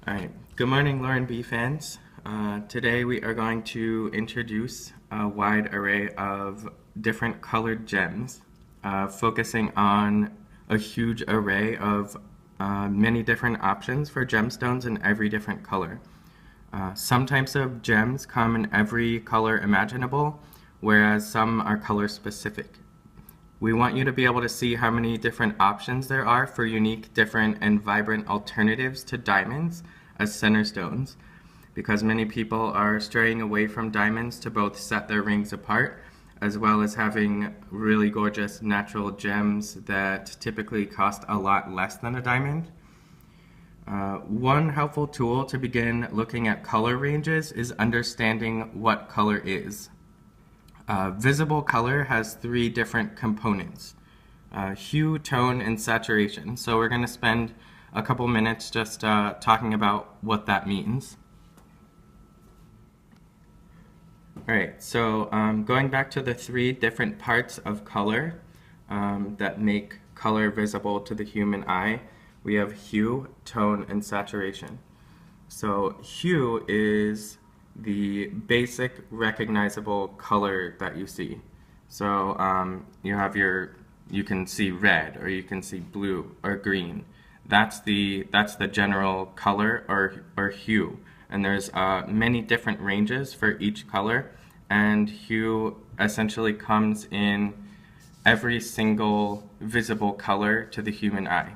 Alright, good morning Lauren B fans. Today we are going to introduce a wide array of different colored gems, focusing on a huge array of many different options for gemstones in every different color. Some types of gems come in every color imaginable, whereas some are color specific. We want you to be able to see how many different options there are for unique, different, and vibrant alternatives to diamonds as center stones, because many people are straying away from diamonds to both set their rings apart, as well as having really gorgeous natural gems that typically cost a lot less than a diamond. One helpful tool to begin looking at color ranges is understanding what color is. Visible color has three different components: hue, tone, and saturation. So we're going to spend a couple minutes just talking about what that means. Alright, so going back to the three different parts of color that make color visible to the human eye, we have hue, tone, and saturation. So hue is the basic recognizable color that you see. So you can see red, or you can see blue or green. That's the general color or hue. And there's many different ranges for each color, and hue essentially comes in every single visible color to the human eye.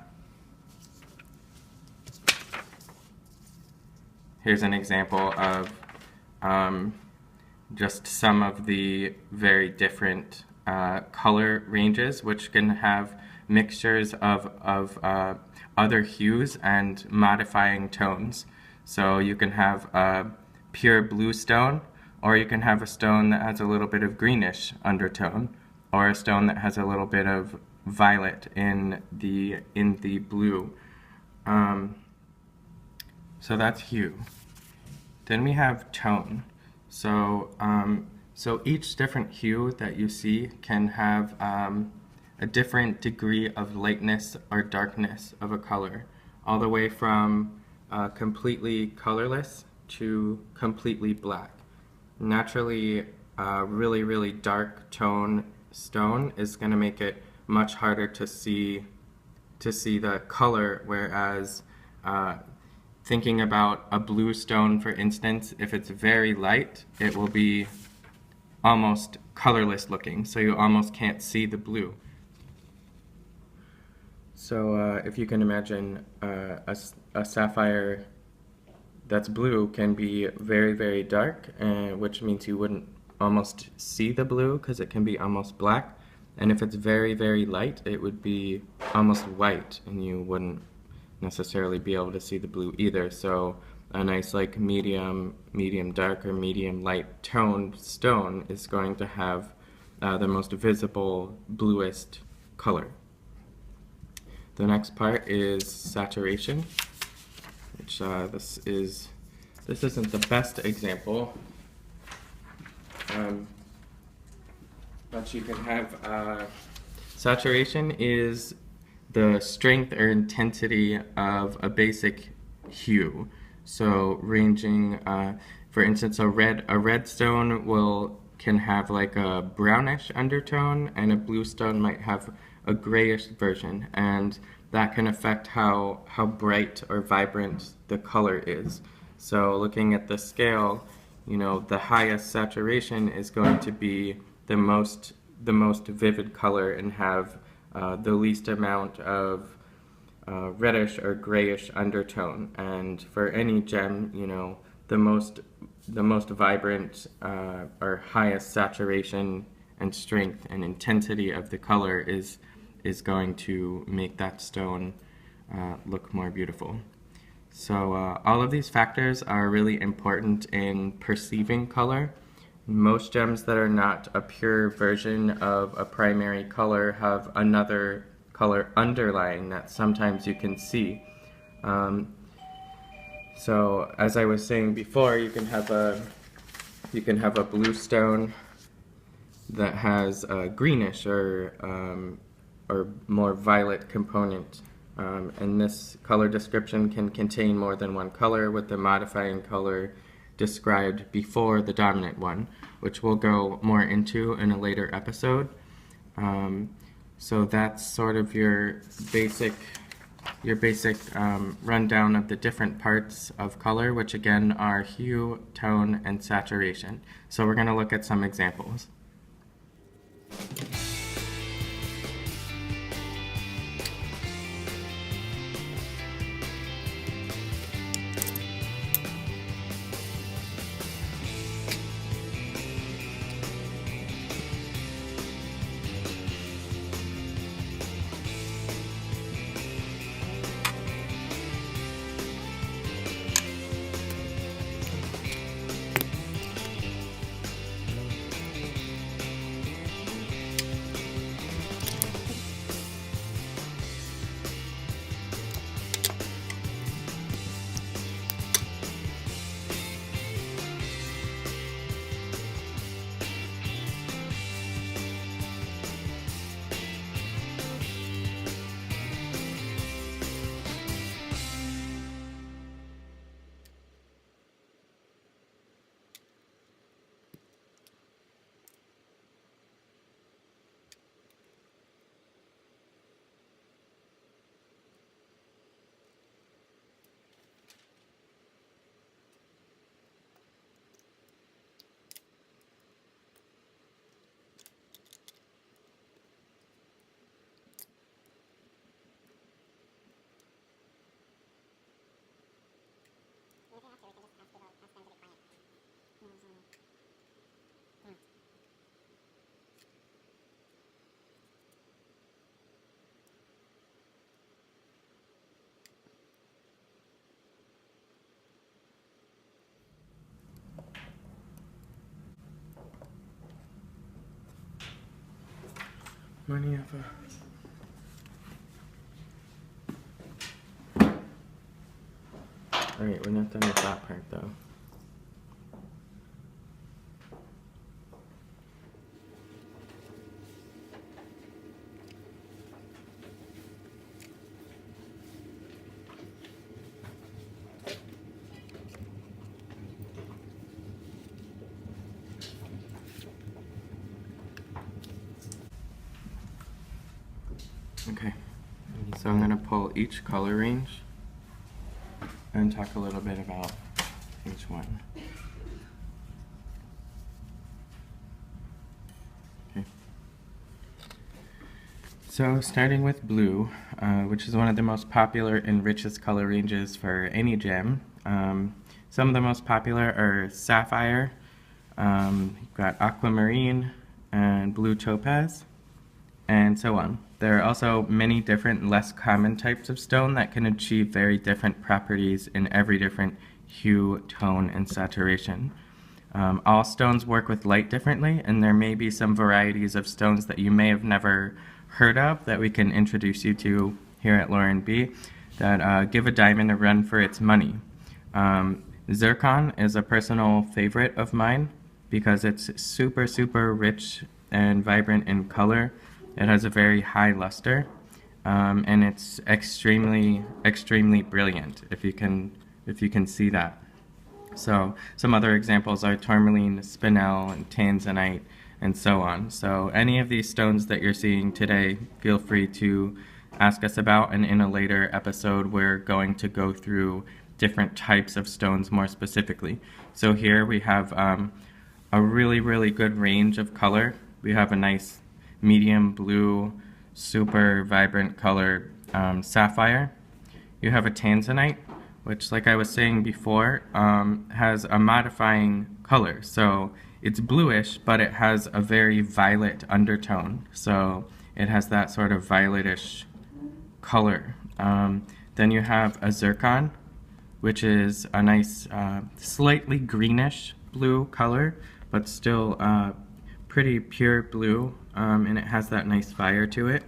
Here's an example of just some of the very different color ranges, which can have mixtures of other hues and modifying tones. So you can have a pure blue stone, or you can have a stone that has a little bit of greenish undertone, or a stone that has a little bit of violet in the blue. So that's hue. Then we have tone. So each different hue that you see can have a different degree of lightness or darkness of a color, all the way from completely colorless to completely black. Naturally, really, really dark tone stone is going to make it much harder to see the color, whereas thinking about a blue stone, for instance, if it's very light, it will be almost colorless looking, so you almost can't see the blue. So if you can imagine a sapphire that's blue can be very, very dark, which means you wouldn't almost see the blue because it can be almost black. And if it's very, very light, it would be almost white, and you wouldn't necessarily be able to see the blue either. So a nice like medium dark or medium light toned stone is going to have the most visible bluest color. The next part is saturation, which this isn't the best example, but you can have saturation is the strength or intensity of a basic hue. So ranging, for instance, a red stone can have like a brownish undertone, and a blue stone might have a grayish version, and that can affect how bright or vibrant the color is. So looking at the scale, the highest saturation is going to be the most vivid color and have the least amount of reddish or grayish undertone. And for any gem, the most vibrant or highest saturation and strength and intensity of the color is going to make that stone look more beautiful. So all of these factors are really important in perceiving color. Most gems that are not a pure version of a primary color have another color underlying that sometimes you can see. So as I was saying before, you can have a blue stone that has a greenish or more violet component And this color description can contain more than one color, with the modifying color described before the dominant one, which we'll go more into in a later episode. So that's sort of your basic rundown of the different parts of color, which again are hue, tone, and saturation. So we're going to look at some examples. Money ever. Alright, we're not done with that part though. Okay, so I'm going to pull each color range and talk a little bit about each one. Okay. So starting with blue, which is one of the most popular and richest color ranges for any gem. Some of the most popular are sapphire, you've got aquamarine, and blue topaz, and so on. There are also many different less common types of stone that can achieve very different properties in every different hue, tone, and saturation. All stones work with light differently, and there may be some varieties of stones that you may have never heard of that we can introduce you to here at Lauren B that give a diamond a run for its money. Zircon is a personal favorite of mine because it's super, super rich and vibrant in color. It has a very high luster, and it's extremely, extremely brilliant, if you can see that. So some other examples are tourmaline, spinel, and tanzanite, and so on. So any of these stones that you're seeing today, feel free to ask us about, and in a later episode we're going to go through different types of stones more specifically. So here we have a really, really good range of color. We have a nice medium blue, super vibrant color sapphire. You have a tanzanite, which, like I was saying before, has a modifying color. So it's bluish, but it has a very violet undertone. So it has that sort of violetish color. Then you have a zircon, which is a nice slightly greenish blue color, but still pretty pure blue, and it has that nice fire to it.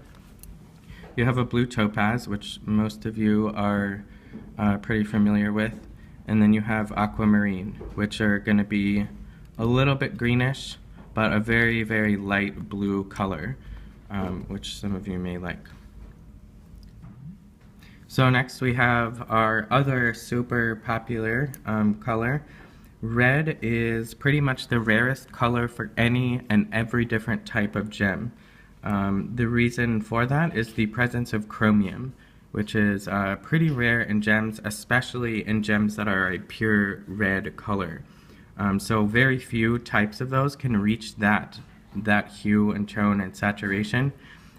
You have a blue topaz, which most of you are pretty familiar with, and then you have aquamarine, which are going to be a little bit greenish, but a very, very light blue color, which some of you may like. So next we have our other super popular color. Red is pretty much the rarest color for any and every different type of gem. The reason for that is the presence of chromium, which is pretty rare in gems, especially in gems that are a pure red color. So very few types of those can reach that hue and tone and saturation.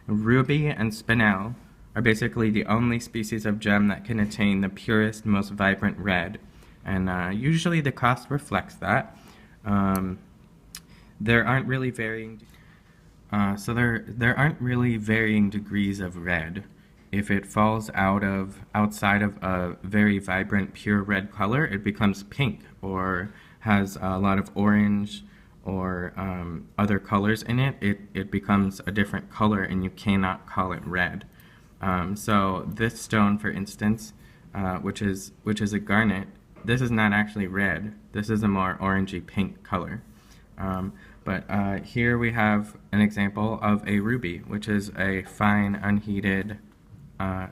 Ruby and spinel are basically the only species of gem that can attain the purest, most vibrant red. And usually the cost reflects that. There aren't really varying degrees of red. If it falls outside of a very vibrant pure red color, it becomes pink or has a lot of orange or other colors in it. It becomes a different color and you cannot call it red. So this stone, for instance, which is a garnet, this is not actually red. This is a more orangey pink color. But here we have an example of a ruby, which is a fine unheated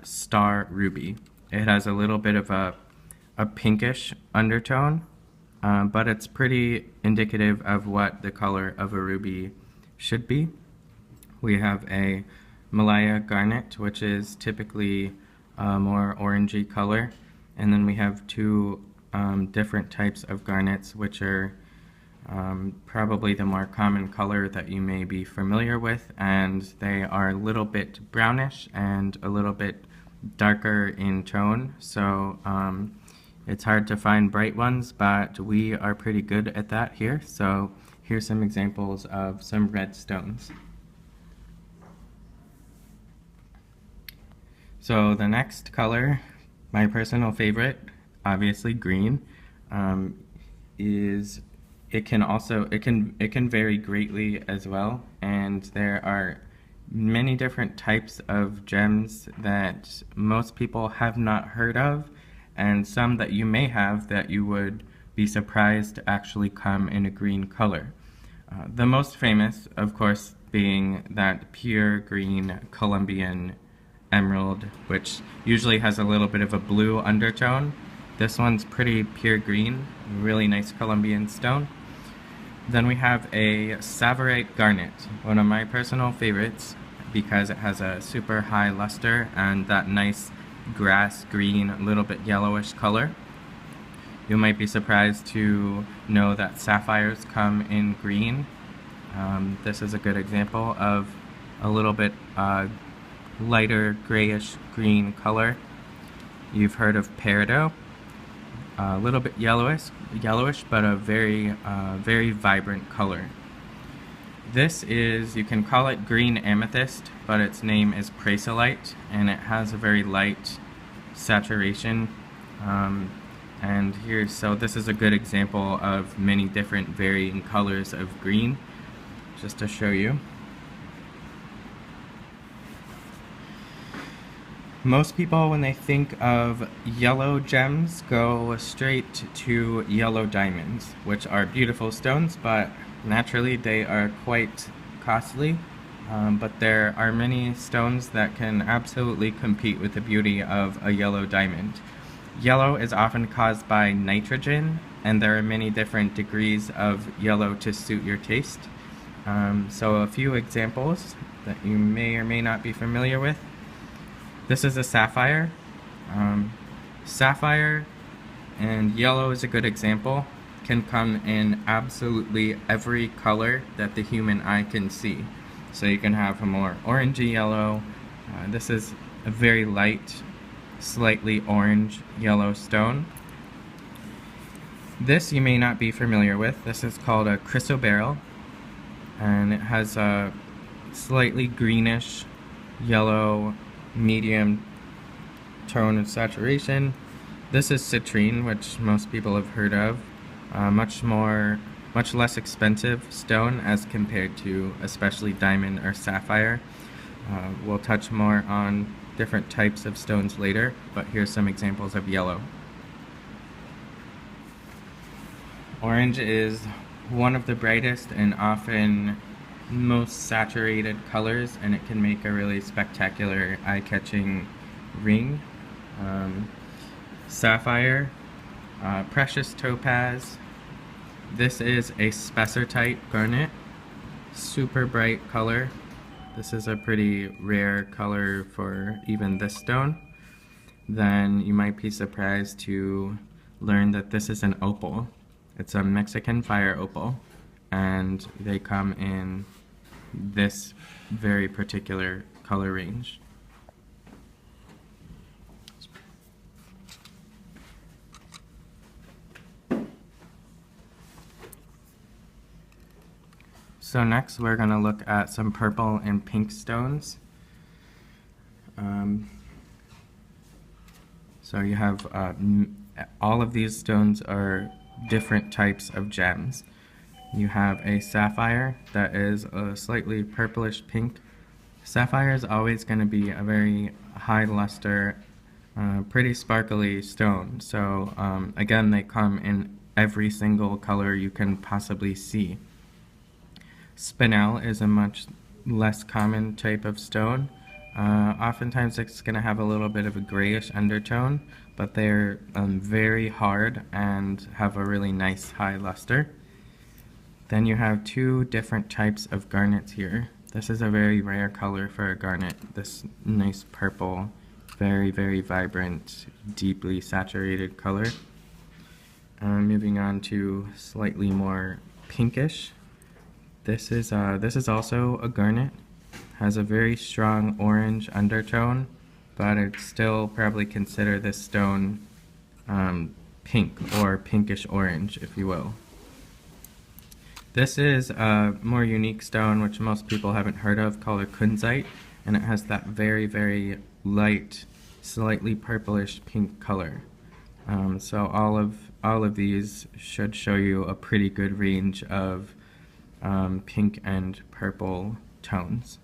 star ruby. It has a little bit of a pinkish undertone, but it's pretty indicative of what the color of a ruby should be. We have a Malaya garnet, which is typically a more orangey color, and then we have two different types of garnets, which are probably the more common color that you may be familiar with, and they are a little bit brownish and a little bit darker in tone, so it's hard to find bright ones, but we are pretty good at that here. So here's some examples of some red stones. So the next color, my personal favorite, obviously green, is it can vary greatly as well, and there are many different types of gems that most people have not heard of, and some that you may have that you would be surprised to actually come in a green color. The most famous, of course, being that pure green Colombian emerald, which usually has a little bit of a blue undertone. This one's pretty pure green, really nice Colombian stone. Then we have a Tsavorite garnet, one of my personal favorites because it has a super high luster and that nice grass green, a little bit yellowish color. You might be surprised to know that sapphires come in green. This is a good example of a little bit lighter grayish green color. You've heard of peridot, a little bit yellowish, but a very vibrant color. This is, you can call it green amethyst, but its name is chrysolite, and it has a very light saturation. So this is a good example of many different varying colors of green, just to show you. Most people, when they think of yellow gems, go straight to yellow diamonds, which are beautiful stones, but naturally they are quite costly. But there are many stones that can absolutely compete with the beauty of a yellow diamond. Yellow is often caused by nitrogen, and there are many different degrees of yellow to suit your taste. So a few examples that you may or may not be familiar with. This is a sapphire. Sapphire and yellow is a good example. Can come in absolutely every color that the human eye can see. So you can have a more orangey yellow. This is a very light, slightly orange yellow stone. This you may not be familiar with. This is called a chrysoberyl, and it has a slightly greenish yellow medium tone of saturation. This is citrine, which most people have heard of. Much less expensive stone as compared to especially diamond or sapphire. We'll touch more on different types of stones later, but here's some examples of yellow. Orange is one of the brightest and often most saturated colors, and it can make a really spectacular eye-catching ring. sapphire, precious topaz. This is a spessartite garnet, super bright color. This is a pretty rare color for even this stone. Then you might be surprised to learn that this is an opal. It's a Mexican fire opal, and they come in this very particular color range. So next we're going to look at some purple and pink stones. So you have all of these stones are different types of gems. You have a sapphire that is a slightly purplish pink. Sapphire is always going to be a very high luster, pretty sparkly stone. So again, they come in every single color you can possibly see. Spinel is a much less common type of stone. Oftentimes it's going to have a little bit of a grayish undertone, but they're very hard and have a really nice high luster. Then you have two different types of garnets here. This is a very rare color for a garnet, this nice purple, very, very vibrant, deeply saturated color. Moving on to slightly more pinkish. This is also a garnet. Has a very strong orange undertone, but I'd still probably consider this stone pink or pinkish orange, if you will. This is a more unique stone which most people haven't heard of, called a kunzite, and it has that very, very light, slightly purplish pink color. So all of these should show you a pretty good range of pink and purple tones.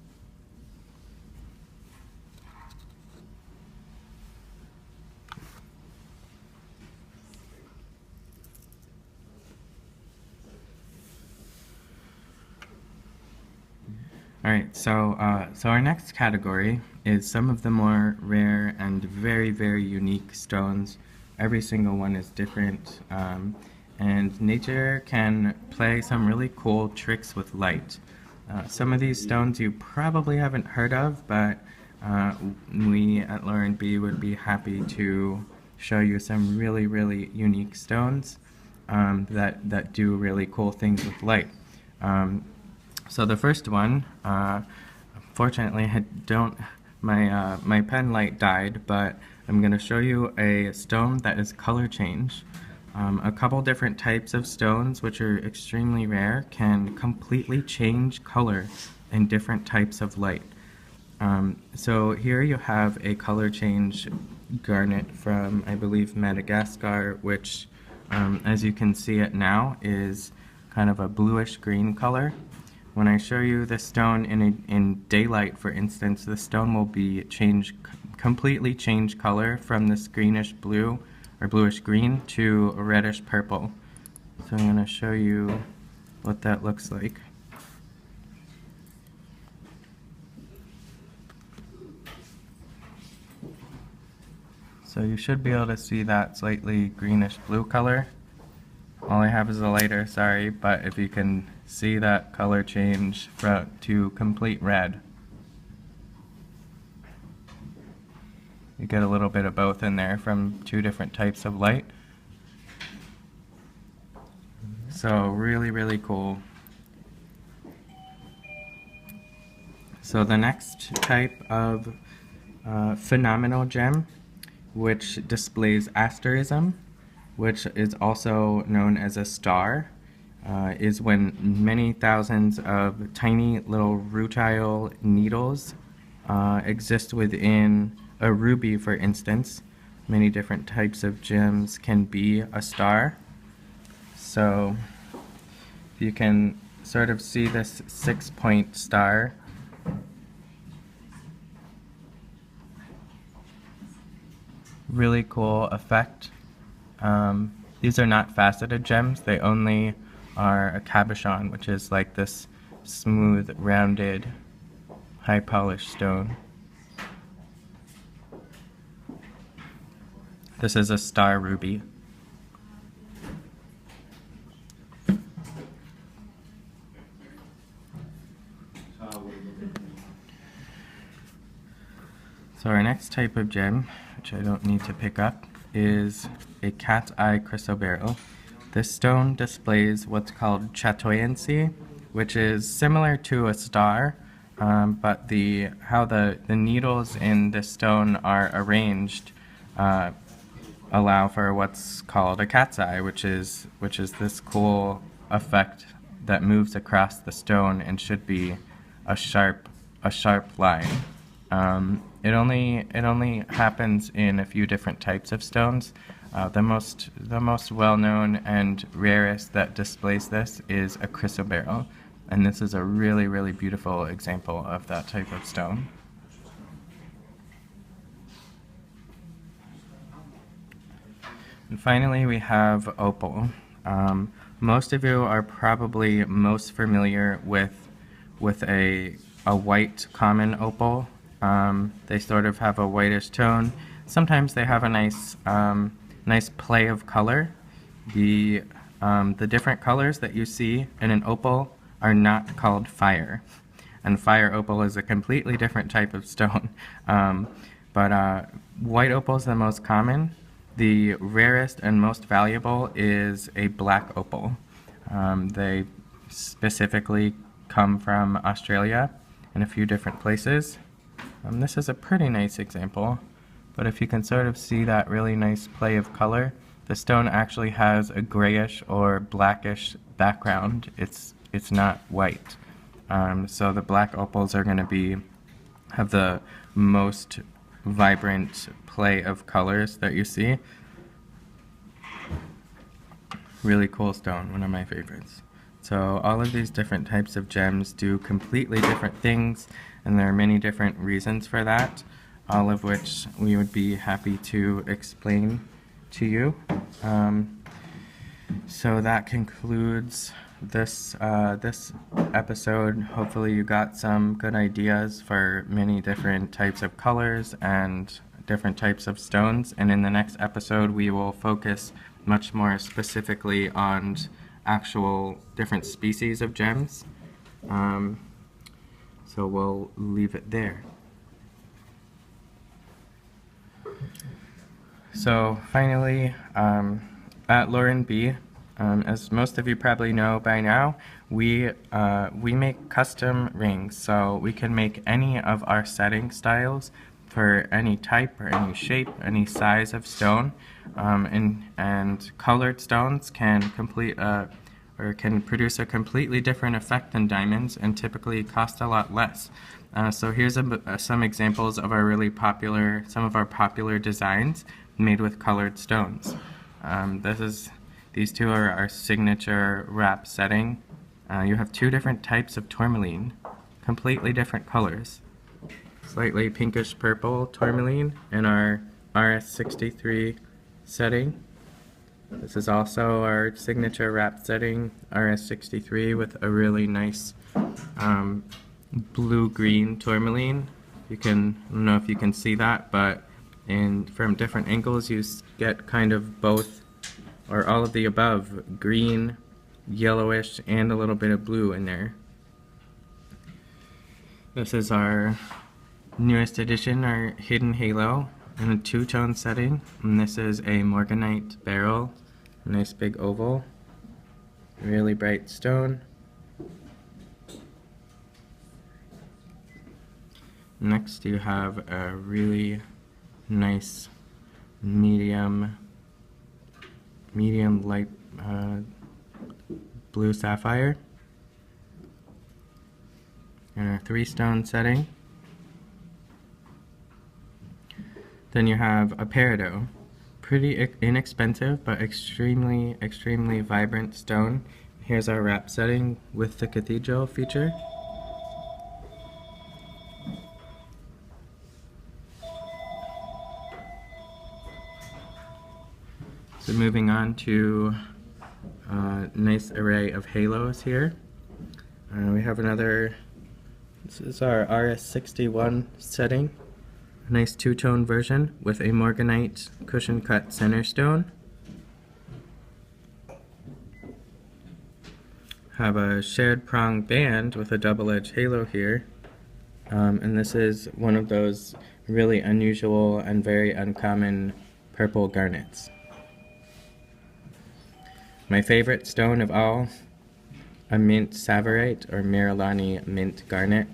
Alright, so our next category is some of the more rare and very, very unique stones. Every single one is different, and nature can play some really cool tricks with light. Some of these stones you probably haven't heard of, but we at Lauren B would be happy to show you some really, really unique stones that do really cool things with light. So the first one, unfortunately, my pen light died, but I'm going to show you a stone that is color change. A couple different types of stones, which are extremely rare, can completely change color in different types of light. So here you have a color change garnet from, I believe, Madagascar, which, as you can see it now, is kind of a bluish green color. When I show you the stone in daylight, for instance, the stone will be completely change color from this greenish blue or bluish green to a reddish purple. So I'm going to show you what that looks like. So you should be able to see that slightly greenish blue color. All I have is a lighter, sorry, but if you can see that color change to complete red. You get a little bit of both in there from two different types of light. So really, really cool. So the next type of phenomenal gem, which displays asterism, which is also known as a star, is when many thousands of tiny little rutile needles exist within a ruby, for instance. Many different types of gems can be a star. So you can sort of see this 6-point star. Really cool effect. These are not faceted gems, they only are a cabochon, which is like this smooth, rounded, high polished stone. This is a star ruby. So our next type of gem, which I don't need to pick up, is a cat's eye chrysoberyl. This stone displays what's called chatoyancy, which is similar to a star, but how the needles in this stone are arranged allow for what's called a cat's eye, which is this cool effect that moves across the stone and should be a sharp line. It only happens in a few different types of stones. The most well-known and rarest that displays this is a chrysoberyl, and this is a really beautiful example of that type of stone. And finally, we have opal. Most of you are probably most familiar with a white common opal. They sort of have a whitish tone. Sometimes they have a nice play of color. The different colors that you see in an opal are not called fire, and fire opal is a completely different type of stone. But white opal is the most common. The rarest and most valuable is a black opal. They specifically come from Australia and a few different places. This is a pretty nice example, but if you can sort of see that really nice play of color, the stone actually has a grayish or blackish background. It's not white. So the black opals are going to have the most vibrant play of colors that you see. Really cool stone, one of my favorites. So all of these different types of gems do completely different things, and there are many different reasons for that, all of which we would be happy to explain to you. So that concludes this episode. Hopefully you got some good ideas for many different types of colors and different types of stones, and in the next episode we will focus much more specifically on actual different species of gems. So we'll leave it there. So finally, at Lauren B, as most of you probably know by now, we make custom rings. So we can make any of our setting styles for any type or any shape, any size of stone, and colored stones can produce a completely different effect than diamonds and typically cost a lot less. So here's some examples of some of our popular designs made with colored stones. These two are our signature wrap setting. You have two different types of tourmaline, completely different colors. Slightly pinkish purple tourmaline in our RS63 setting. This is also our signature wrap setting, RS63, with a really nice blue-green tourmaline. I don't know if you can see that, but from different angles you get kind of both, or all of the above, green, yellowish, and a little bit of blue in there. This is our newest addition, our hidden halo, in a two-tone setting, and this is a morganite beryl, a nice big oval, really bright stone. Next you have a really nice medium light blue sapphire in a three-stone setting. Then you have a peridot, pretty inexpensive but extremely vibrant stone. Here's our wrap setting with the cathedral feature. So moving on to a nice array of halos here. We have this is our RS61 setting. a nice two-tone version with a morganite cushion cut center stone. Have a shared prong band with a double-edged halo here. And this is one of those really unusual and very uncommon purple garnets. My favorite stone of all, a mint tsavorite or Marilani mint garnet.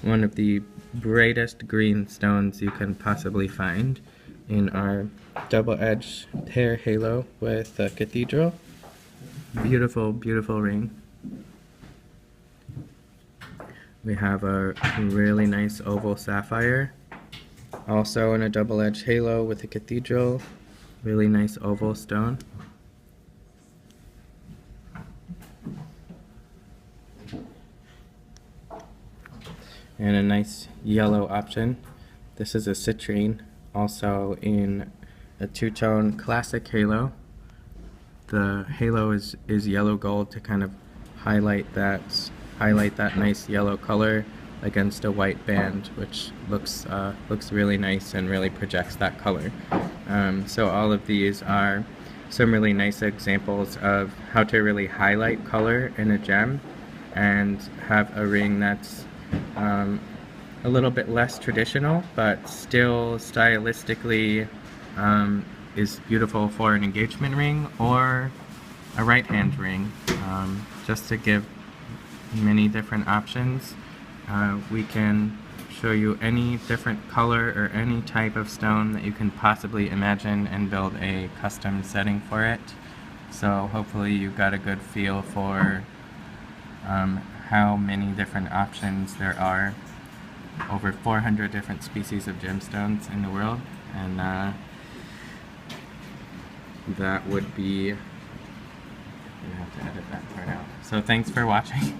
One of the brightest green stones you can possibly find in our double-edged hair halo with the cathedral. Beautiful, beautiful ring. We have a really nice oval sapphire, also in a double-edged halo with the cathedral. Really nice oval stone. And a nice yellow option. This is a citrine, also in a two-tone classic halo. The halo is yellow gold to kind of highlight that nice yellow color against a white band, which looks really nice and really projects that color. So all of these are some really nice examples of how to really highlight color in a gem and have a ring that's a little bit less traditional, but still stylistically is beautiful for an engagement ring or a right hand ring. Just to give many different options, we can show you any different color or any type of stone that you can possibly imagine and build a custom setting for it. So hopefully you got a good feel for how many different options there are. Over 400 different species of gemstones in the world, and that would be, you have to edit that part out. So thanks for watching.